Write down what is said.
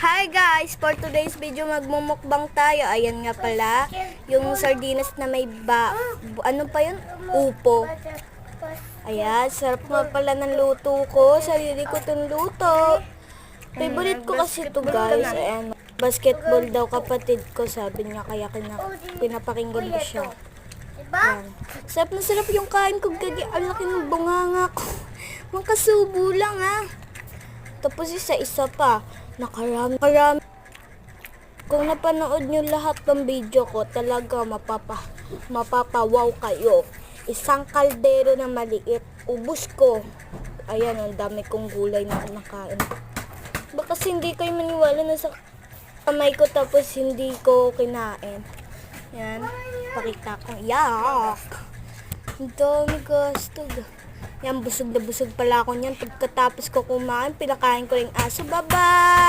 Hi guys! For today's video magmumukbang tayo. Ayan nga pala, yung sardinas na may ano pa yun? Upo. Ayan, sarap nga pala ng luto ko. Sarili ko itong luto. Favorite ko kasi ito guys. Ayan, basketball daw kapatid ko. Sabi niya kaya pinapakinggan ko siya. Ayan. Sarap na sarap yung kain ko. Gagi, ang laki ng bunganga ko. Magkasubo lang Tapos isa-isa pa. Nakarami. Kung napanood nyo lahat ng video ko, talaga mapapawaw kayo. Isang kaldero na maliit. Ubus ko. Ayan, ang dami kong gulay na nakain. Baka hindi kayo maniwala na sa kamay ko tapos hindi ko kinain. Yan. Pakita ko. Yak! Ang dami gusto. Yan, busog na busog pala ako niyan. Pagkatapos ko kumain, pinakain ko yung aso. Bye-bye!